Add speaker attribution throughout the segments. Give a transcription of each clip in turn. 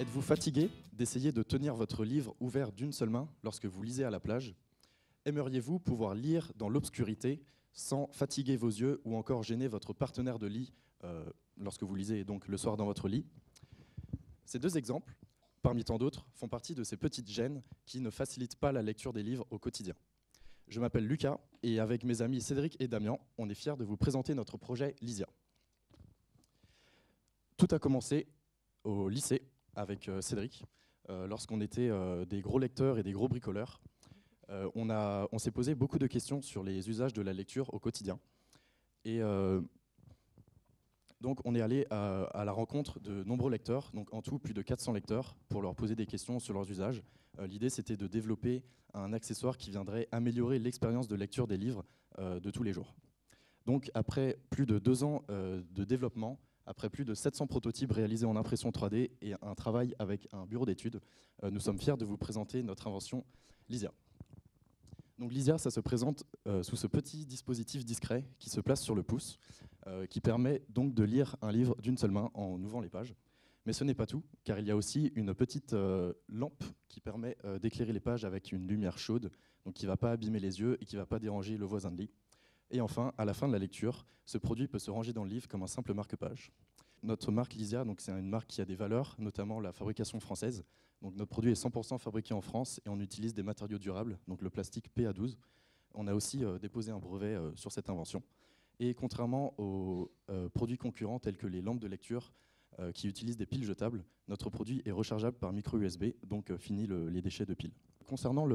Speaker 1: Êtes-vous fatigué d'essayer de tenir votre livre ouvert d'une seule main lorsque vous lisez à la plage? Aimeriez-vous pouvoir lire dans l'obscurité sans fatiguer vos yeux ou encore gêner votre partenaire de lit lorsque vous lisez donc le soir dans votre lit? Ces deux exemples, parmi tant d'autres, font partie de ces petites gênes qui ne facilitent pas la lecture des livres au quotidien. Je m'appelle Lucas et avec mes amis Cédric et Damien, on est fiers de vous présenter notre projet Lysia. Tout a commencé au lycée avec Cédric, lorsqu'on était des gros lecteurs et des gros bricoleurs. On s'est posé beaucoup de questions sur les usages de la lecture au quotidien. Et donc on est allé à la rencontre de nombreux lecteurs, donc en tout plus de 400 lecteurs, pour leur poser des questions sur leurs usages. L'idée c'était de développer un accessoire qui viendrait améliorer l'expérience de lecture des livres de tous les jours. Donc après plus de 2 ans de développement, après plus de 700 prototypes réalisés en impression 3D et un travail avec un bureau d'études, nous sommes fiers de vous présenter notre invention Lysia. Donc Lysia, ça se présente sous ce petit dispositif discret qui se place sur le pouce, qui permet donc de lire un livre d'une seule main en ouvrant les pages. Mais ce n'est pas tout, car il y a aussi une petite lampe qui permet d'éclairer les pages avec une lumière chaude, donc qui ne va pas abîmer les yeux et qui ne va pas déranger le voisin de lit. Et enfin, à la fin de la lecture, ce produit peut se ranger dans le livre comme un simple marque-page. Notre marque Lysia, c'est une marque qui a des valeurs, notamment la fabrication française. Donc notre produit est 100% fabriqué en France et on utilise des matériaux durables, donc le plastique PA12. On a aussi déposé un brevet sur cette invention. Et contrairement aux produits concurrents tels que les lampes de lecture qui utilisent des piles jetables, notre produit est rechargeable par micro USB, donc fini les déchets de piles. Concernant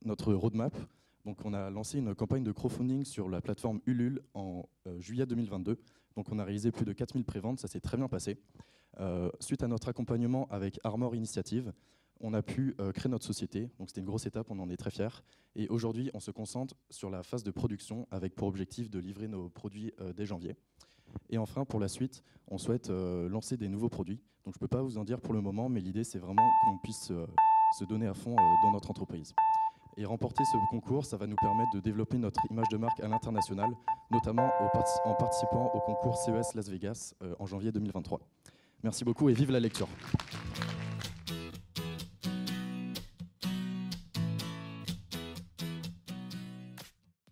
Speaker 1: notre roadmap, donc on a lancé une campagne de crowdfunding sur la plateforme Ulule en juillet 2022. Donc on a réalisé plus de 4000 préventes, ça s'est très bien passé. Suite à notre accompagnement avec Armor Initiative, on a pu créer notre société. Donc c'était une grosse étape, on en est très fiers. Et aujourd'hui, on se concentre sur la phase de production avec pour objectif de livrer nos produits dès janvier. Et enfin, pour la suite, on souhaite lancer des nouveaux produits. Donc je ne peux pas vous en dire pour le moment, mais l'idée c'est vraiment qu'on puisse se donner à fond dans notre entreprise. Et remporter ce concours, ça va nous permettre de développer notre image de marque à l'international, notamment en participant au concours CES Las Vegas en janvier 2023. Merci beaucoup et vive la lecture.